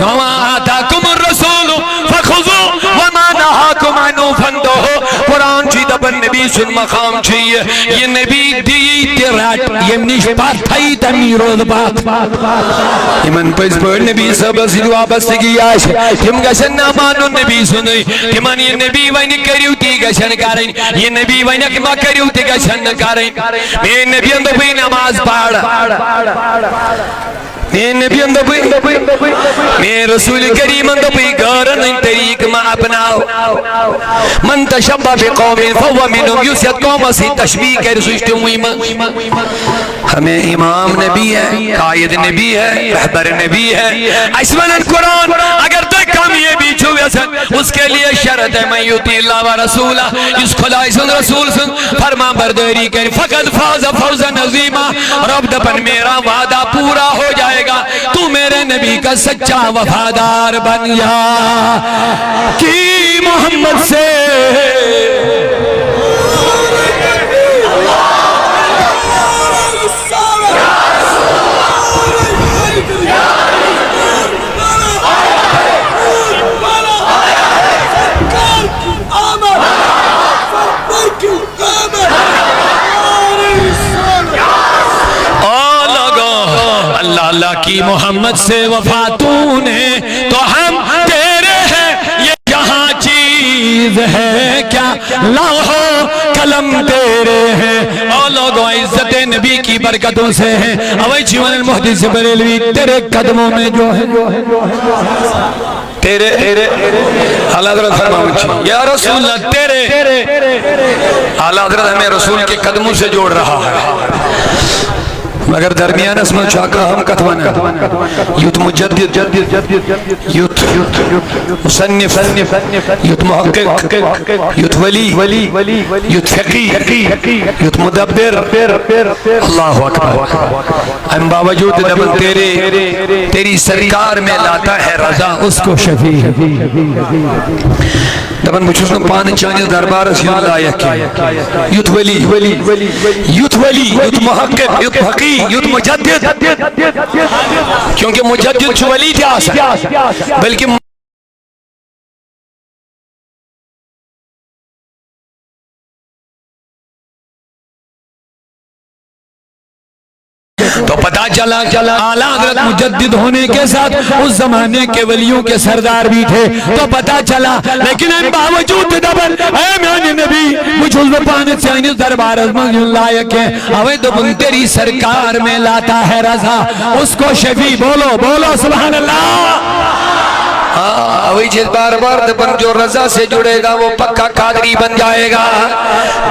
وما آتاکم الرسول فخذوا وما نہاکم عنہ فانتہوا قرآن چی دبن نبی سن مقام چیئے یہ نبی دی تیرات یہ منش پات تھائی تمیروز بات ایمن پیس پر نبی صاحب سید وابستگی آش تم گشن نامانو نبی سنوی تمن یہ نبی وین کریو تی گشن کارین یہ نبی وین کما کریو تی گشن کارین میں نبی اندو بھی نماز پاڑ میں نبی اندو بھی میں رسول کریم اندو بھی گارن ان طریق ما اپناؤ من تشبہ بقوم فہو منہم یوسیت قوم اسی تشبیح کے رسوشتی ہوئی ہمیں امام نبی ہے قائد نبی ہے رہبر نبی ہے اسمن قرآن اگر تو کامیابی چھوئے سن اس کے لیے شرط ہے من یوتی اللہ و رسولہ اس خدای سن رسول سن فرما برداری کر فقط فاز فوزا نظیمہ رب دپن میرا وعدہ پورا ہو جائے گا تو میرے نبی کا سچا وفادار بن جا کی محمد سے اللہ کی محمد سے وفا تو نے تو ہم تیرے ہیں یہ جہاں چیز ہے کیا لوح قلم تیرے ہیں اور لوگوں عزت نبی کی برکتوں سے ہیں اوئی جیون المحدث بریلوی تیرے قدموں میں جو ہے تیرے اعلیٰ حضرت فرماؤں یا رسول اللہ تیرے اعلیٰ حضرت ہمیں رسول کے قدموں سے جوڑ رہا ہے مگر درمیان اسمہ چاکا ہم کتوانا یوت مجدد یوت مصنف یوت محقق یوت ولی یوت فقی یوت مدبر اللہ اکبر ہم باوجود دبن تیری سرکار میں لاتا ہے رضا اس کو شفیع دبن بچوس میں پانی چانی دربار رسول اللہ یکی یوت ولی یوت محقق یوت فقی یوت مجدد کیونکہ مجدد چھو ولی تھی آسا بلکہ تو پتا چلا اعلیٰ حضرت مجدد ہونے کے ساتھ اس زمانے کے ولیوں کے سردار بھی تھے تو پتا چلا لیکن ان باوجود دبن اے میان نبی مجھ حضور پانت سے آئینی دربار ازمان اللہ یکے اوے دبن تیری سرکار میں لاتا ہے رضا اس کو شفیع بولو سبحان اللہ وہی چیز بار بار دبن جو رضا سے جڑے گا وہ پکا قادری بن جائے گا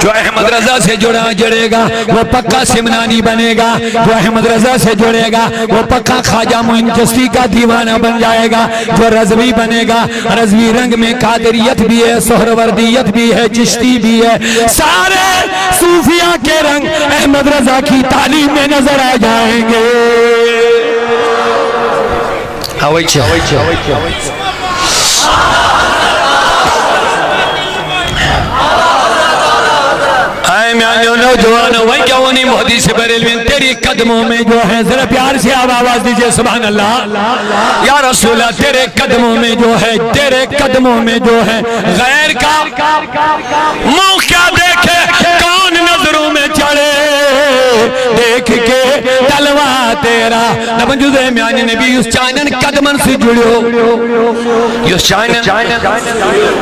جو احمد رضا سے جڑے گا وہ پکا سمنانی بنے گا جو احمد رضا سے جڑے گا وہ پکا خواجہ معین چشتی کا دیوانہ بن جائے گا جو رضوی بنے گا رضوی رنگ میں قادریت بھی ہے سہروردیت بھی ہے چشتی بھی ہے سارے صوفیہ کے رنگ احمد رضا کی تعلیم میں نظر آ جائیں گے اے میانیو نوجوان وہی کیا ونی محدث بریلوین تیری قدموں میں جو ہے ذرا پیار سے آپ آواز دیجئے سبحان اللہ یا رسول اللہ تیرے قدموں میں جو ہے تیرے قدموں میں جو ہے غیر کا منہ کیا دیکھے کون نظروں میں چڑھے دیکھ کے تلوہ تیرا نبن جزے میانی نبی اس چائنن قدمن سے جڑیو یس چائنن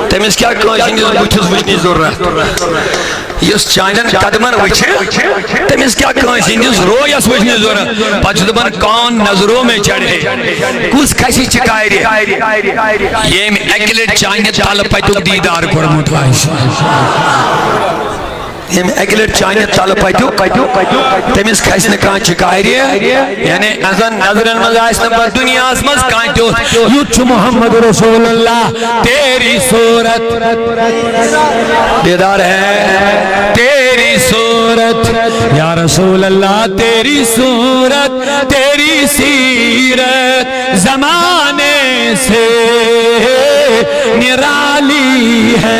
تیمیز کیا کانشنگی بچھز وچنی ضرورت یس چائنن قدمن وچھے تیمیز کیا کانشنگی رویس وچنی ضرورت پچھ دبن کون نظروں میں چڑھے کس کسی چکائی رہے یہ میں اکلٹ چائنن تال پیتک دیدار کرمت وائش یہ میں اگلٹ چائنی تال پائیتو تیمیز کھائسنے کان چکائی رہے یعنی ازن نظرن مزائس نمبر دنیا اسمز کانٹو یوچ محمد رسول اللہ تیری صورت دیدار ہے تیری صورت یا رسول اللہ تیری صورت تیری سیرت زمانے سے نرالی ہے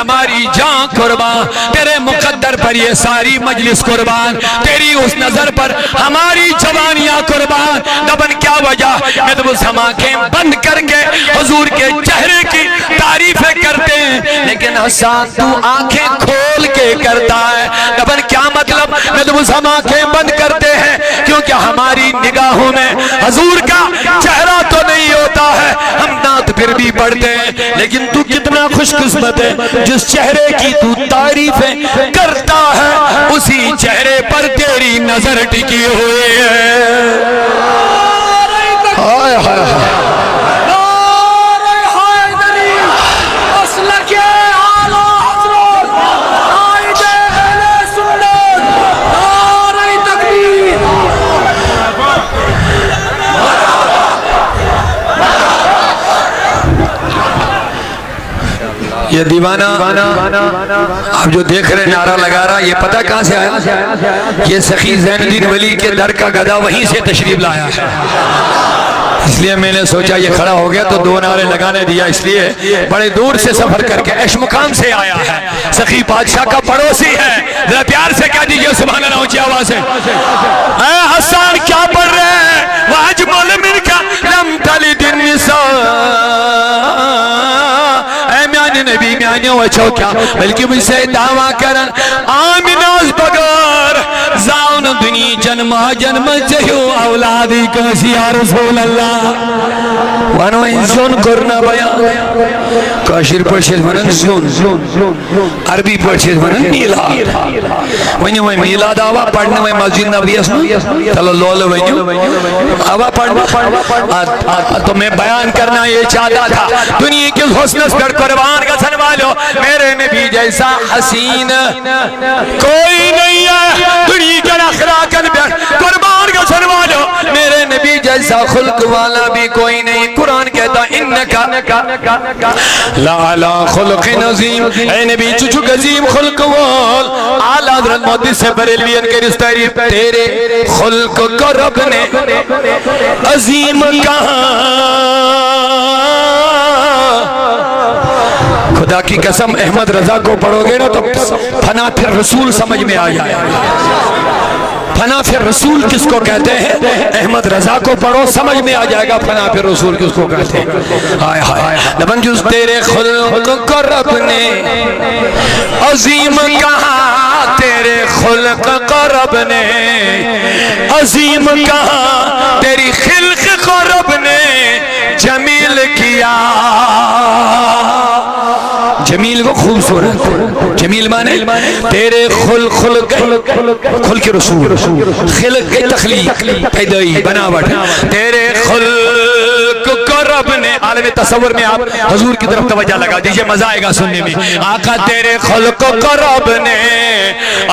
ہماری جان قربان، تیرے مقدر پر یہ ساری مجلس قربان، تیری اس نظر پر ہماری جوانیاں قربان۔ دبن کیا وجہ جب اس ہم آنکھیں بند کر کے حضور کے چہرے کی تعریفیں کرتے ہیں، لیکن حسان تو آنکھیں کھول کے کرتا ہے۔ دبن کیا مطلب جب اس ہم آنکھیں بند کرتے ہیں کیونکہ ہماری نگاہوں میں حضور کا چہرہ تو نہیں ہوتا ہے، ہم نعت پھر بھی پڑھتے ہیں، لیکن تو کتنا خوش قسمت ہے جس چہرے کی تو تعریفیں کرتا ہے اسی چہرے پر تیری نظر ٹکی ہوئی ہے۔ ہائے ہائے ہائے یہ دیوانہ آپ جو دیکھ رہے نعرہ لگا رہا، یہ پتہ کہاں سے آیا؟ یہ سخی زین الدین ولی کے در کا گدھا وہیں سے تشریف لایا ہے، اس لیے میں نے سوچا یہ کھڑا ہو گیا تو دو نعرے لگانے دیا، اس لیے بڑے دور سے سفر کر کے عیش مقام سے آیا ہے، سخی بادشاہ کا پڑوسی ہے، ذرا پیار سے کہہ دیجئے سبحان اللہ اونچی آواز سے۔ اے حسان کیا پڑھ رہے ہیں؟ وَأَجْمَلُ مِنْكَ لَمْ تَلِدِ النِّسَاءُ، نبی میں آنے وچھو کیا بلکہ مجھ سے دعویٰ کرن آمناز بغیر زاؤن دنی جنمہ جنمہ چہو اولادی کسی یا رسول اللہ وانو انسون کرنا بیان کاشر پرشید ونن زون عربی پرشید ونن میلاد ونیو میں میلاد آوا پڑھنے میں مسجد نبی اسم چلو لول ونیو آوا پڑھنا تو میں بیان کرنا یہ چاہتا تھا دنیا کی حسنس پر قربان کا سن والو میرے نبی جیسا حسین کوئی نہیں ہے، دنیا کے اخلاقن پر قربان کا سن والو میرے نبی جیسا خلق والا بھی کوئی نہیں۔ قرآن کہتا انکا لالا خلق عظیم، اے نبی چچک عظیم خلق وال اعلیٰ حضرت محدث سے بریلوین کے رستاری تیرے خلق کو رب نے عظیم کہاں۔ خدا کی قسم احمد رضا کو پڑھو گے نا تو فنا پھر رسول سمجھ میں آ جائے، فنا پھر رسول کس کو کہتے ہیں؟ احمد رضا کو پڑھو سمجھ میں آ جائے گا فنا پھر رسول کس کو کہتے ہیں۔ ہائے ہائے لبن جز تیرے خلق کو رب نے عظیم کہا، تیرے خلق کو رب نے عظیم کہا، تیری خلق کو رب نے جمیل کیا۔ جمیل کو خوبصورت، جمیل مانے تیرے خلق رسول، خلق تخلیق پیدائی بناوٹ، تیرے خلق کو رب نے عالم تصور میں آپ حضور کی طرف توجہ لگا دیجئے مزہ آئے گا سننے میں۔ آقا تیرے خلق کو رب نے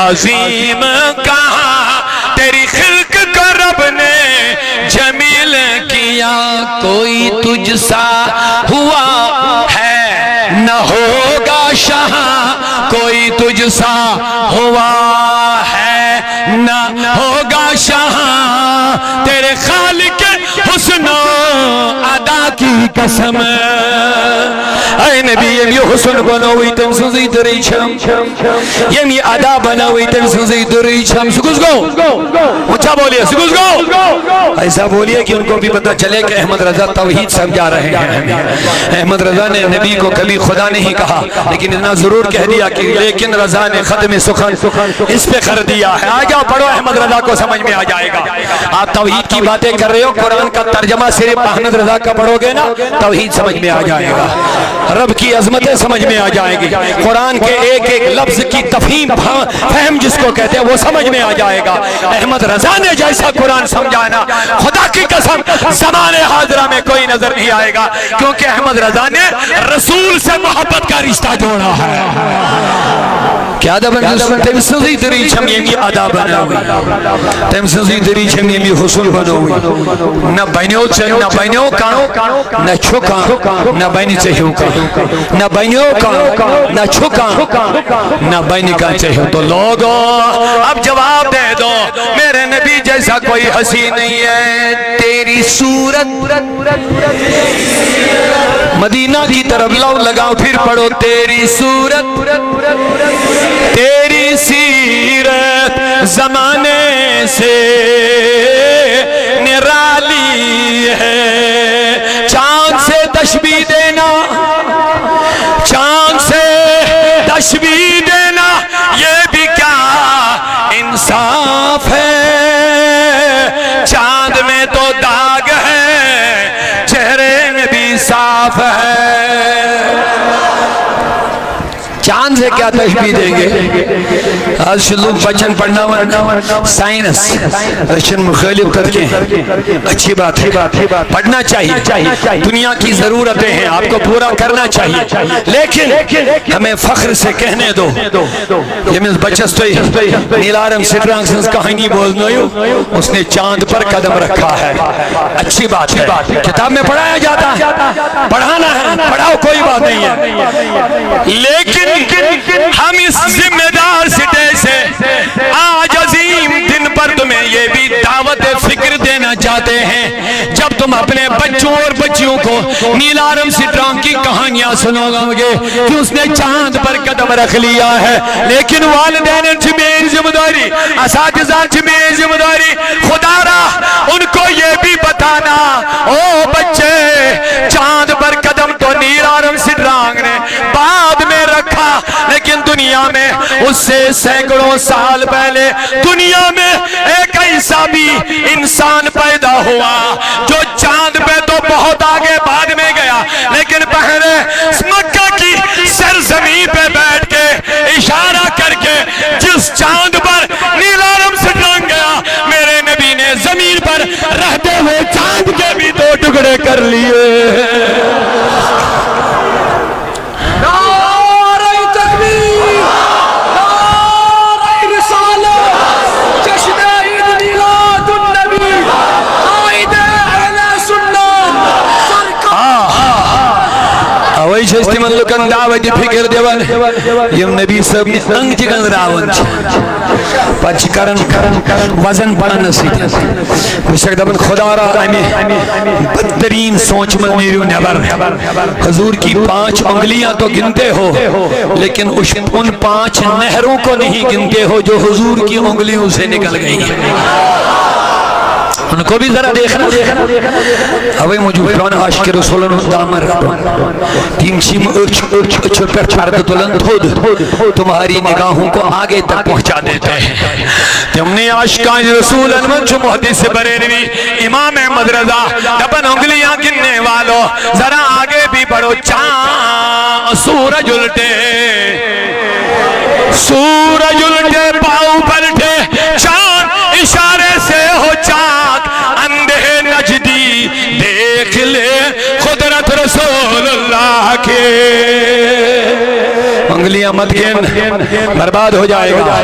عظیم کہا، تیری خلق کو رب نے جمیل کیا، کوئی تجھ سا ہوا ہے نہ ہوگا شاہ، کوئی تجھ سا ہوا ہے نہ ہوگا شاہ، تیرے خالق حسن و ادا کی قسم۔ اے نبی یمی حسن بناوی تم سنزی دری چھم، یمی ادا بناوی تم سنزی دری چھم۔ سکوز گو اچھا بولیے، سکوز گو ایسا بولیے کہ ان کو بھی پتہ چلے کہ احمد رضا توحید سمجھا رہے ہیں۔ احمد رضا نے نبی کو کبھی خدا نہیں کہا لیکن اتنا ضرور کہہ دیا کہ لیکن رضا نے ختم سخن اس پہ کر دیا ہے۔ آجا پڑھو احمد رضا کو سمجھ میں آ جائے گا۔ آپ توحید کی باتیں کر رہے ہو، قرآن کا ترجمہ صرف احمد رضا کا پڑھو گے نا توحید سمجھ میں آ جائے گا، رب کی عظمتیں سمجھ میں آ جائے گی، قرآن کے ایک ایک لفظ کی تفہیم فہم جس کو کہتے ہیں وہ سمجھ میں آ جائے گا۔ احمد رضا نے جیسا قرآن سمجھانا خدا کی قسم زمان حاضرہ میں کوئی نظر نہیں آئے گا، کیونکہ احمد رضا نے رسول سے محبت کا رشتہ جوڑا ہے۔ کیا دبن تم سنزی دری چھم یمی ادا بناوی، تم سنزی دری چھم یمی حسن بناوی، نہ بینیو کا نہ چھکا، نہ بینی چاہیو کا نہ بینیو کا نہ چھکا، نہ بینی کا چاہیو۔ تو لوگو اب جواب دے دو، میرے نبی جیسا کوئی حسین نہیں ہے، تیری صورت مدینہ کی طرف لو لگاؤ، پھر پڑھو تیری صورت تیری سیرت زمانے سے نرالی ہے، چاند سے تشبیہ دینا، چاند سے تشبیہ دینا یہ بھی کیا انصاف ہے، چاند میں تو داغ ہے چہرے میں بھی صاف ہے، چاند سے کیا تشبیہ دیں گے؟ آج شلوک بچن پڑھنا سائنس رشن مخالف کر کے اچھی بات ہے، پڑھنا چاہیے، دنیا کی ضرورتیں ہیں آپ کو پورا کرنا چاہیے، لیکن ہمیں فخر سے کہنے دو یہ میں بچس تو نیلارم سٹرانگ سنس کہانی بولنا ہوں، اس نے چاند پر قدم رکھا ہے، اچھی بات ہے، کتاب میں پڑھایا جاتا ہے، پڑھانا ہے، پڑھاؤ کوئی بات نہیں ہے، لیکن ہم اس ذمہ دار سٹے سے آج عظیم دن پر تمہیں یہ بھی دعوت فکر دینا چاہتے ہیں، جب تم اپنے بچوں اور بچیوں کو نیلارم سٹرانگ کی کہانیاں سنو گے کہ اس نے چاند پر قدم رکھ لیا ہے، لیکن والدین جمعی ذمہ داری، اساتذہ جمعی ذمہ داری، خدا را ان کو یہ بھی بتانا، او بچے چاند پر قدم تو نیلارم سٹرانگ نے بعد میں رکھا، لیکن دنیا میں اس سے سینکڑوں سال پہلے دنیا میں ایک ایسا بھی انسان پیدا ہوا جو چاند پہ تو بہت آگے بعد میں گیا، لیکن پہلے مکہ کی سرزمین پہ بیٹھ کے اشارہ کر کے جس چاند پر نیلارم سٹرانگ گیا، میرے نبی نے زمین پر رہتے ہوئے چاند کے بھی دو ٹکڑے کر لیے۔ استعمال لکن دعوت فکر دیوان یم نبی صاحب نے انگ جگن راون پچ کرن وزن بڑھن سیدھ بشک دبن خدا را امی بدترین سوچ من نیرو نبر، حضور کی 5 انگلیاں تو گنتے ہو لیکن ان 5 نہروں کو نہیں گنتے ہو جو حضور کی انگلیوں سے نکل گئی ہیں، ان کو بھی ذرا دیکھنا، اوے مجھے پران عاشق رسولن دامر تین چیم اچھر پر چھارت تلن تھود تمہاری نگاہوں کو آگے تک پہنچا دیتے ہیں، تم نے عاشقان رسولن منچ محدث بریلوی امام احمد رضا دبن انگلیاں گننے والو ذرا آگے بھی بڑھو، چاند سورج الٹے پاؤں پلٹے، چاند اشارے سے ہو چاند اندھے نجدی دیکھ لے قدرت رسول اللہ کے، انگلیاں مت گن برباد ہو جائے گا،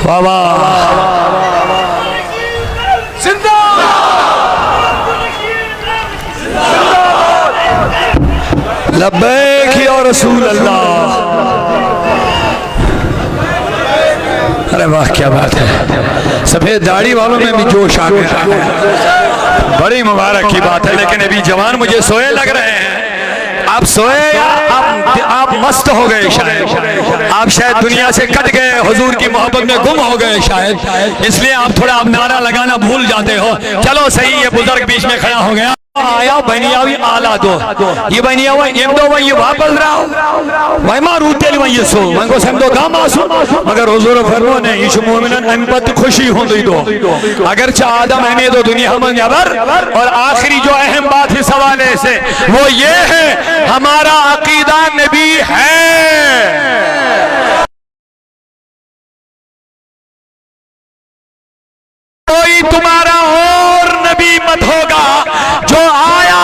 واہ واہ زندہ لبیک یا رسول اللہ، ارے واہ کیا بات ہے، سفید داڑھی والوں میں بھی جوش آ گیا، بڑی مبارک کی بات ہے، لیکن ابھی جوان مجھے سوئے لگ رہے ہیں، آپ سوئے یا آپ مست ہو گئے، آپ شاید دنیا سے کٹ گئے، حضور کی محبت میں گم ہو گئے شاید، اس لیے آپ تھوڑا نعرہ لگانا بھول جاتے ہو، چلو صحیح یہ بزرگ بیچ میں کھڑا ہو گیا، آیا بنیاوی آلہ دو، یہ بنیاوی یم دو وہی واپس رہا وہی ماں روتے لی وہی سو وہی کو سم دو گام آسو، مگر حضور فرمو نے ایش مومنن امت خوشی ہوں دو، اگرچہ آدم احمد و دنیا من یبر، اور آخری جو اہم بات اس حوالے سے وہ یہ ہے ہمارا عقیدہ نبی ہے، کوئی تمہارا اور نبی مت ہوگا جو آیا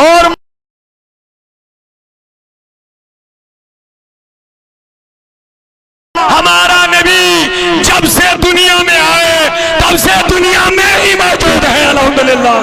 اور ہمارا نبی جب سے دنیا میں آئے تب سے دنیا میں ہی موجود ہے، الحمدللہ۔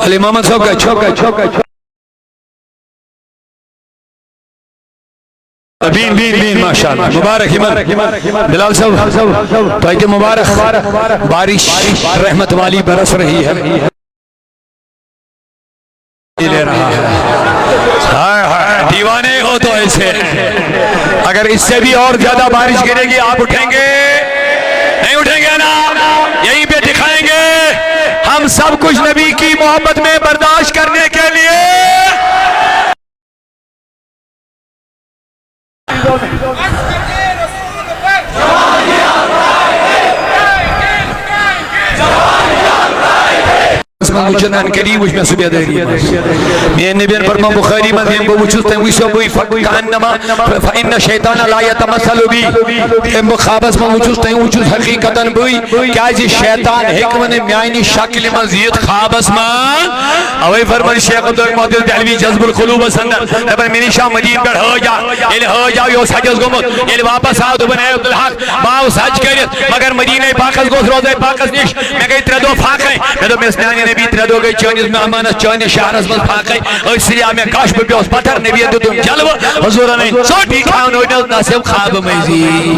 علی محمد صاحب کا چھوکا بین ماشاءاللہ مبارک بلال صاحب تو ایک مبارک بارش رحمت والی برس رہی ہے لے رہا ہے دیوانے ہو تو ایسے اگر اس سے بھی اور زیادہ بارش گرے گی آپ اٹھیں گے نہیں اٹھیں گے نا یہیں پہ دکھائیں گے ہم سب کچھ نبی کی محبت میں برداشت کرنے کے لیے چنان قریب وش میں صبح داری میں نبیان فرما بخاری مدین کو وچھتے ہیں ویسو بوئی فکانما فإن شیطان لا يتمثل بی ام بخابس میں وچھتے ہیں وچھت حقیقتاً بوئی کیا جی شیطان حکمن میانی شکل مزید خوابس میں اوی فرمان شیخ عبدالک محدود دہلوی جذب القلوب سندر نبر منی شاہ مدین پر ہو جا یو سجز گمت یہ واپس آو دو بنائے عبدالحق باو سج کرت مگر مدینہ پاکس گوز روزہ پاکس نیش میں گئی تردو فاقیں میں دو مسنانی نبی تردو گئی چونیز مہمانت چونی شہرس مز پاقیں اس لیے میں کاش پر پیوس پتھر نبی دو تم جلو حضورہ نے سوٹی کھاؤن ہوئی نصیب خواب میزی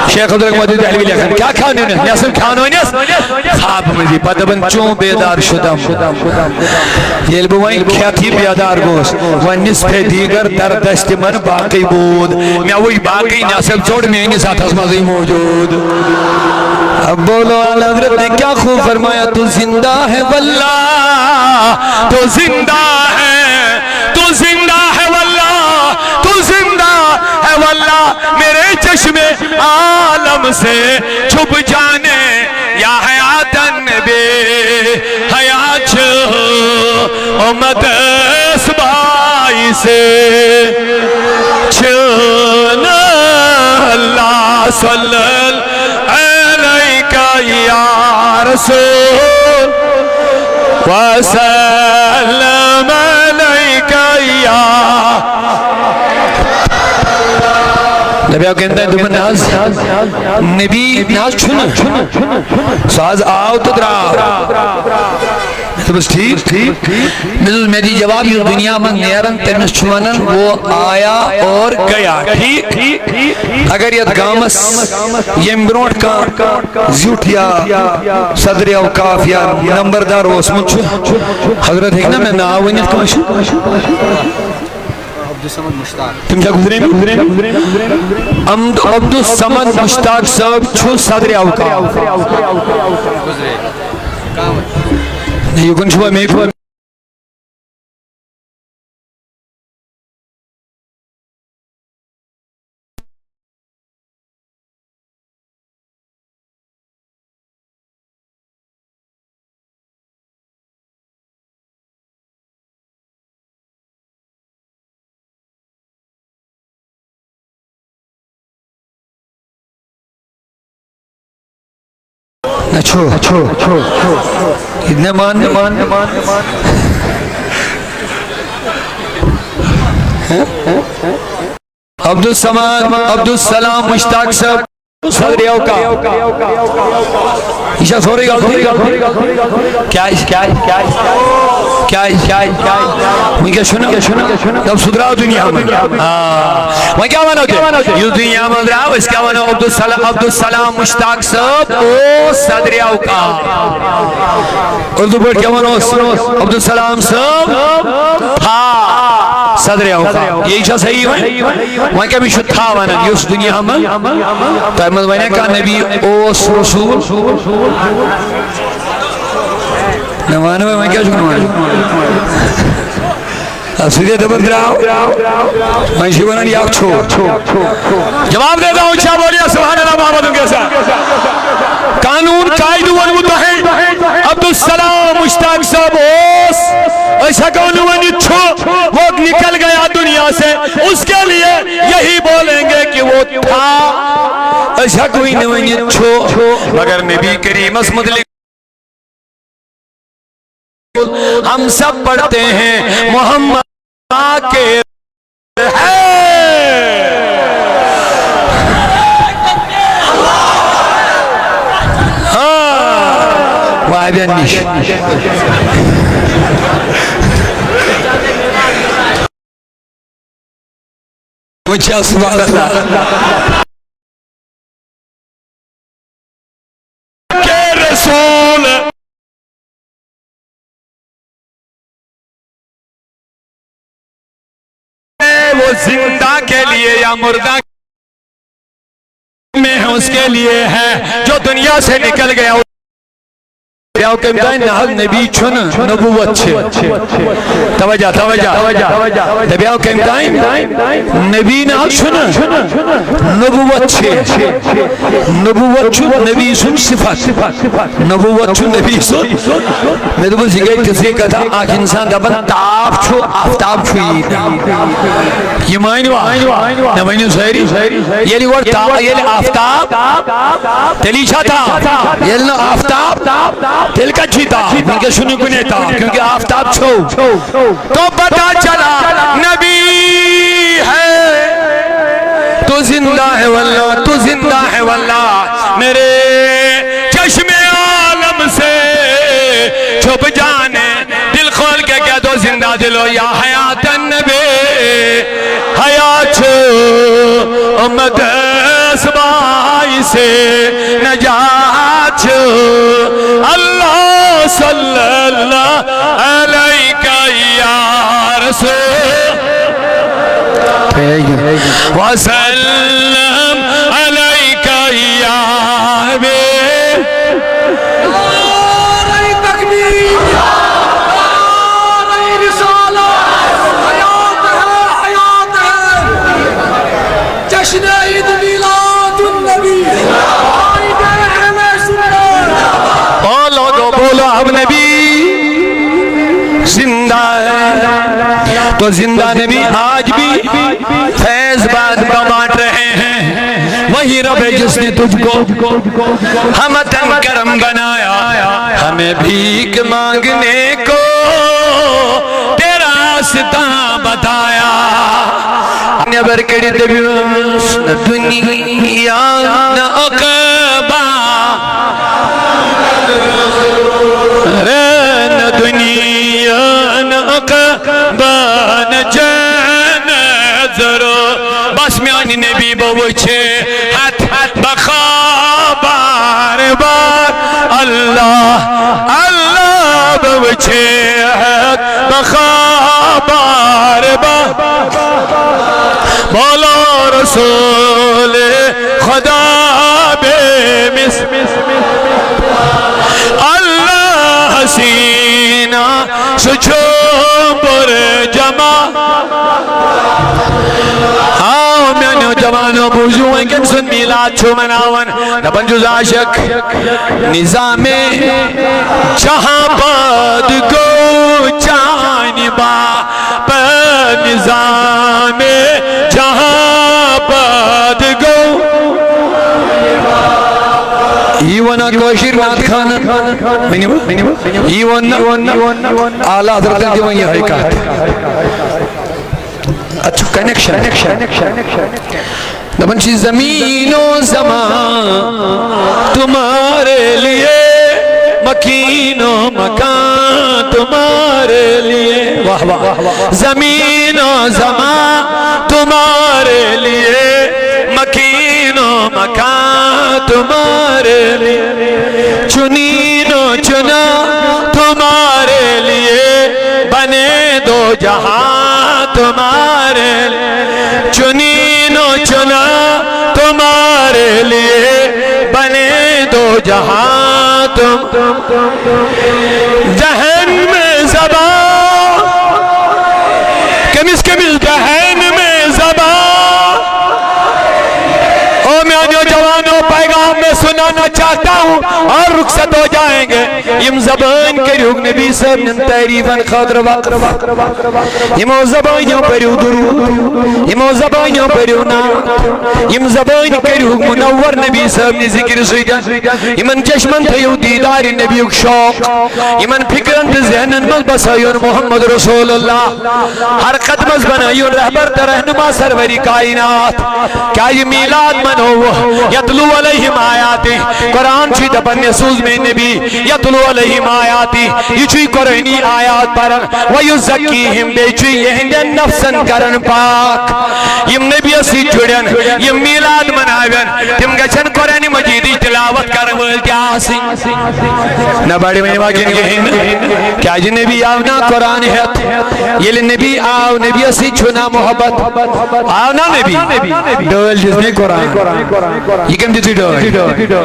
شیخ عبدالک محدود دہلوی لکھن کیا کھاؤن ہوئی نصیب کھاؤن ہوئی خواب میزی پتہ بن چون بیدار شدم یہ لبوائیں کھیتی بیدار گوش و نصف دیگر در دست من باقی بود میں وہی باقی نصیب چھوڑ میں انہی ساتھ حسمازی موجود اب بولو حضرت نے کیا خوب فرمایا تو زندہ ہے واللہ تو زندہ ہے تو زندہ ہے واللہ تو زندہ ہے واللہ میرے چشم عالم سے چھپ جانے یا حیات النبی حیات امت اسبائی سے چھن اللہ صلی اللہ یا رسول وسلم علیکہ یا نبی آو کہتا ہے دمن ناز نبی ناز چھنا ساز آو تو درا تو بس ٹھیک مزوز میری جواب یہ دنیا میں نیرن تنس چھوانن وہ آیا اور گیا ٹھیک اگر یہ گامس یہ امبروٹ کا زیوٹیا صدر اوقاف یا نمبردار واسمن چھو حضرت ایک نا میں ناوینیت کمشو تم کیا گزرے عبد الصمد مشتاق صاحب چھو صدر اوقاف یہ کن شبہ میں ایک اچھو اتنے مان عبدالسلام عبدالسلام مشتاق صاحب صدر اوقاف ایشا سوری کیا میں کیا سنا جب صدراؤ دنیا میں میں کیا مانو کہ یہ دنیا میں دراؤ اس کیا مانو عبدالسلام مشتاق صاحب او صدر اوقاف اردو پڑھ کیا مانو عبدالسلام صاحب تھا صدر اوقاف یہ ایشا صحیح ہے میں کیا بھی شد تھا مانا یہ اس دنیا میں تو احمد وینے کا نبی اوس رسول نمانے میں کیا چکنے مانا سیدھے دبن دراؤ میں شیوانان یک چھوڑ جواب دیتا ہوں چاہ بولیا سبحان اللہ محمد ان کے ساتھ قانون قائد والمتحد عبدالسلام مشتاق صاحب اوس ایسا قانونی چھو وہ نکل گیا دنیا سے اس کے لیے یہی بولیں گے کہ وہ تھا ہکوئی نوینی چھو مگر نبی کریم اس مدلک ہم سب پڑھتے ہیں محمد کے ہے وعدن نیش وچھا سبحان اللہ کہ رسول وہ زندہ کے لیے یا مردہ میں اس کے لیے ہے جو دنیا سے نکل گیا بیاو کے امتحان نحل نبی چھن نبوت چھے توجہ بیاو کے امتحان نبی نحل چھن نبوت چھے نبوت چھن نبی سن صفت نبوت چھن نبی سن میں تو بس یہ کسی کہتا آنکھ انسان دبن تاب چھو آفتاب چھو یہ معنیوا نمائنی سہری یہ لیور یہ آفتاب تلیشہ تھا یہ آفتاب دل کا چیتا ان کے سنی کو نہیں تھا کیونکہ آفتاب چھو تو پتا چلا نبی ہے تو زندہ ہے واللہ تو زندہ ہے واللہ میرے چشم عالم سے چھپ جانے دل کھول کے کیا تو زندہ دلو یا حیات النبی حیات چھو امت اسبائی سے نجات چھو اللہ صلی اللہ علیہ یا رسول وسلم علیہ یا حبیب نعرہ تکبیر نعرہ رسالت حیات ہے جشن عید میلاد النبی بولو اب نبی زندہ ہے تو زندہ نبی آج بھی فیض بات بانٹ رہے ہیں وہی رب ہے جس نے تجھ کو ہمتن کرم بنایا ہمیں بھیک مانگنے کو تیرا راستہ بتایا نبر کری دبیوس نہ دنیا نہ عقبہ نہ دنیا نہ عقبہ نہ جنت ضرور بس میانی نبی بوچھے ہاتھ بخابار بار اللہ اللہ بوچھے ہاتھ بخابار بار بولو رسول خدا بے اللہ حسینہ سچو پر جمع آؤ میں نوجوانوں بوزوئیں کہ سن میلاد چھو مناون نبن جز عاشق نظام جہاں باد کو جانبا پر نظام جہاں باد کو ایوانا کوشیر نات خانا ایوانا آلہ حضرت کی وہی حقیقت اچھا کنیکشن نبنچی زمین و زمان تمہارے لیے مکین و مکان تمہارے لیے واہ واہ زمین و زمان تمہارے لیے مکین و مکان تمہارے لیے چنین و چنا تمہارے لیے بنے دو جہاں تمہارے لیے چنین و چنا تمہارے لیے بنے دو جہاں تم ذہن میں زبان کمیز ذہن میں زبان او میانیو جوانوں پیغام میں سن سنانا چاہتا ہوں اور رخصت ہو جائیں گے. یم زبان کریو نبی صاحب نن تعریفن خاطر وقت یمو زبانیوں پریو درود یمو زبانیوں پریو نام یم زبان کریو منور نبی صاحب نے ذکر سیدن یمن چشمن تھیو دیدار نبی شوق یمن فکرن ذہنن مل بسایون محمد رسول اللہ ہر قدم از بنایون رہبر در رہنما سروری کائنات. کیا یہ میلاد منو یتلو علیہم آیاتی قرآن چی دبن یسوز میں نبی یتلو علیہم آیاتی یہ چی قرآنی آیات پرن ویزکیہم بے چی یہندن نفسن کرن پاک. یم نبی اسی جڑن یم میلاد مناوین تم گچن قرآن مجیدی تلاوت کرول کیا سی نہ بڑی میں واقعین گئن کیا جی نبی آو نا قرآن ہے یہ نبی آو نبی اسی چھنا محبت آو نا نبی ڈول جس نے قرآن یہ کم دیتی ڈول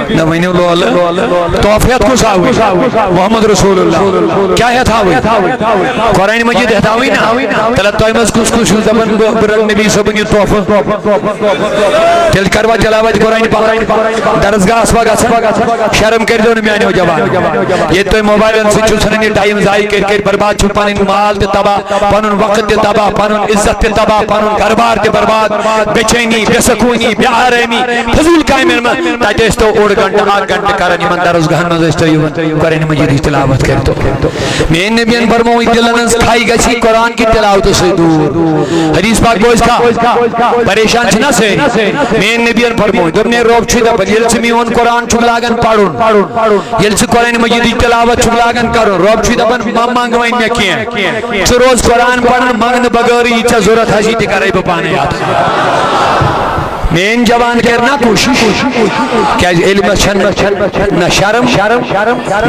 نہ مہینے اللہ توفیت کو ساوی محمد رسول اللہ کیا ہے تھاوی قرآن مجید ہے تھاوی نا تلت تویمز کس کس زبان برل نبی سبنی توفیت تل کروا جلاوت قرآن پاک درسگاہ اسواگا شرم کر دو نمیانی ہو جوان یہ تو موبائل ان سے چوسننی ٹائم ضائی کر برباد چھو پانن مال تے تباہ پانن وقت تے تباہ پانن عزت تے تباہ پانن گھربار تے برباد بچینی بے سکونی بے آرامی فضول قائمن من تاکہ اس تو اوڑ گھنٹ آگ گھنٹ کرن من درسگاہ نظر اس تو یوں قرآن مجید تلاوت کر تو میں نبیان برموئی دلنس کھائی گچھی قرآن کی تلاوت سے دور حدیث پاک بوئس کا پریشان چھنا سے میں نبیان برموئی دبنے روب چھو دا پر یل سے میون قرآن چھگلاگن پڑھن یل سے قرآن مجید تلاوت چھگلاگن کرن روب چھو دا پر مانگوائن میں کیا چھو روز قرآن پڑھن مانگن بگری چا ضرورت حجی تے کرائی بپانے آتا مین جوان کرنا کوشش کیا علم چھن نہ شرم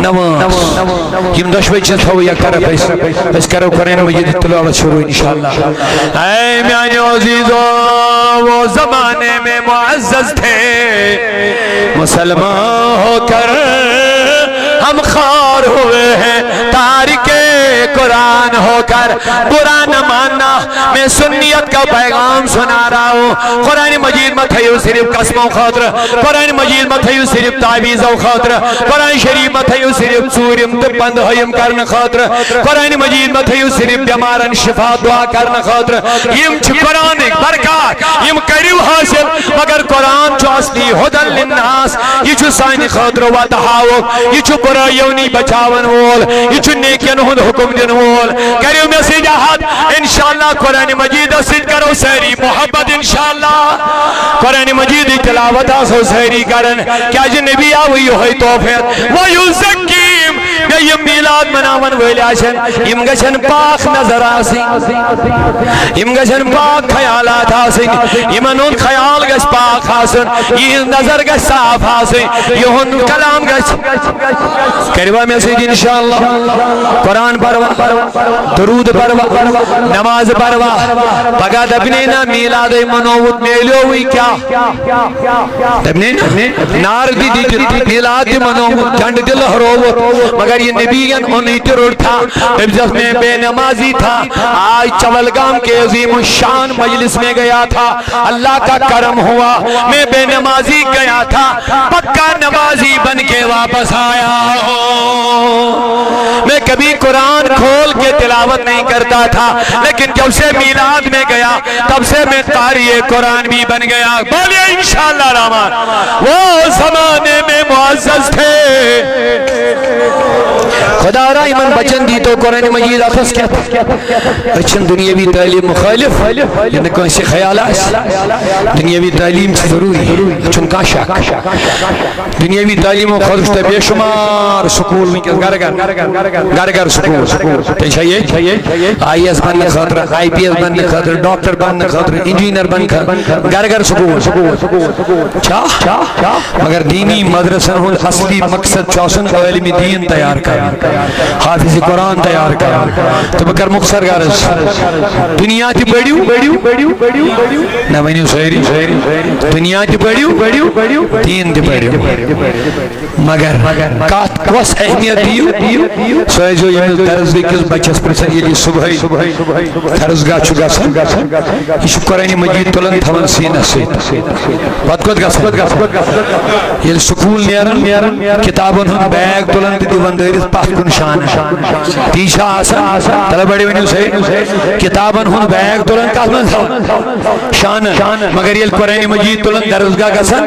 نماز یم دشوئی چیز ہو یا کرو اس کرو قرآن مجید تلاوت شروع انشاءاللہ. اے میانی عزیزو وہ زمانے میں معزز تھے مسلمان ہو کر ہم خار ہوئے ہیں تارک قرآن ہو کر برا نہ ماننا. میں سنیت کا پیغام سنا رہا ہوں. قرآن مجید مت ہے صرف قسموں خاطر قرآن مجید مت ہے صرف تعویذوں خاطر قرآن شریف مت ہے صرف ژوٗرِم تہٕ بند ہیم کرنے خاطر قرآن مجید مت ہے صرف بیمارن شفا دعا کرنے خاطر یم چھ قرآنک برکات یم کریو حاصل مگر قرآن چھ اصلی ہدی للناس یہ چھ سانہ خاطر وضاحت یہ چھ برائیونی بچاون وول یہ چھ نیکین ہند حکم دن وول. کریو میں سجاحت انشاءاللہ قرآن مجید سید کرو سہری محبت انشاءاللہ قرآن مجید تلاوت آسو سہری کرن کیا جی نبی آوئی ہوئی توفیت وَيُزَكِّيم میں یم میلاد مناون ویلی آشن یم گشن پاک نظر آسی یم گشن پاک خیالات آسی یمن ان خیال گش پاک آسن یہ نظر گش صاف آسی یہ ان کلام گش کریوہ میں سید انشاءاللہ قرآن پروا درود پروا نماز پروا پگا دبنینا میلاد منوت میلیو ہوئی کیا دبنینا نار دی میلاد منوت جھنڈ دل حروت مگر یہ نبیین انہی ترور تھا جب میں بے نمازی تھا آج چولگام کے عظیم الشان مجلس میں گیا تھا اللہ کا کرم ہوا میں بے نمازی گیا تھا پکا نمازی بن کے واپس آیا ہوں. میں کبھی قرآن کھول کے تلاوت نہیں کرتا تھا لیکن جب سے میلاد میں گیا تب سے میں قاری قرآن بھی بن گیا. بولیے انشاءاللہ رحمان وہ زمانے میں معزز تھے خدا را ایمان بچن دی تو قرآن مجید آفس کیا تھا اچھن دنیاوی تعلیم مخالف یعنی کون سے خیال آس دنیاوی تعلیم سے ضروری اچھن کا شک دنیاوی تعلیم و خودشتا بے شمار سکول میں گر گر سکول چاہیے آئی ایس بننے خاطر آئی پی ایس بننے خاطر ڈاکٹر بننے خاطر انجینئر بننے خاطر گر گر سکول مگر دینی مدرسہ اصلی مقصد چاہسن علم دین تیار تیار کر حافظ قرآن تیار کر تو بکر مختصر غرض دنیا تی بڑیو نہ ونیو سہری دنیا تی بڑیو دین تی بڑیو مگر کات کس اہمیت دیو سوئے جو یہ درس کس بچس پرسن یہ صبح درس گاہ چھ گژھان یہ قرآن مجید تلن تھون سینہ سے پتہ کت گژھان یل سکول نیرن کتابن ہن بیگ تلن تہ دِوان دٲرِتھ پتھ کُن شانہ تی چھا آسان تلے بڑی ؤنِو صحیح کتابن ہن بیگ تلن کتھ منٛز تھاوان شانہ مگر یل قرآن مجید تلن درس گاہ گژھان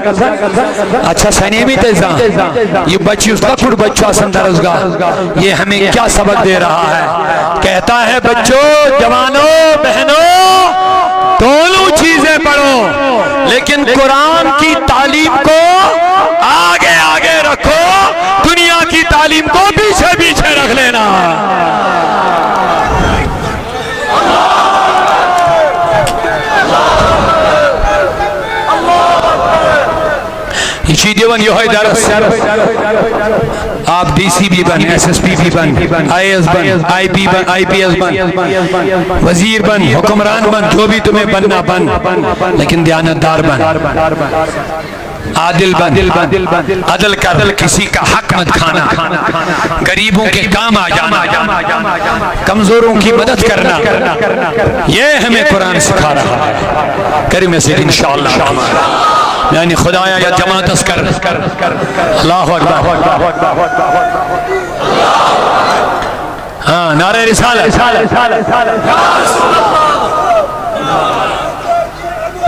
اچھا سنیمی تہ زانٛہہ یہ بچہ یُس لۄکُٹ بچہ چھُ آسان درس گاہ یہ ہمیں کیا سبق دے رہا ہے کہتا ہے بچوں جوانوں بہنوں دونوں چیزیں پڑھو لیکن قرآن کی تعلیم کو آگے آگے رکھو دنیا کی تعلیم کو پیچھے پیچھے رکھ لینا یہ دیوان یہ درس آپ ڈی سی بھی بن ایس ایس پی بھی بن I S bin I P bin I P S بن وزیر بن حکمران بن جو بھی تمہیں بننا بن لیکن دیانتدار بن عادل بن عدل کر کسی کا حق مت کھانا غریبوں کے کام آ جانا کمزوروں کی مدد کرنا یہ ہمیں قرآن سکھا رہا ہے کریم سے انشاءاللہ یعنی خدایا یا جماعت اسکر اللہ اکبر ہاں نعرہ رسالت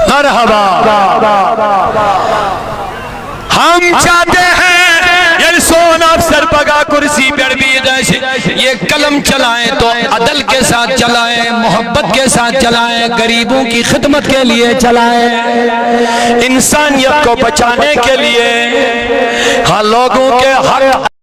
مرحبا ہم چاہتے ہیں یہ سون افسر پگا کرسی پر بھی یہ قلم چلائیں تو عدل کے ساتھ چلائیں محبت کے ساتھ چلائیں غریبوں کی خدمت کے لیے چلائیں انسانیت کو بچانے کے لیے ہاں لوگوں کے حق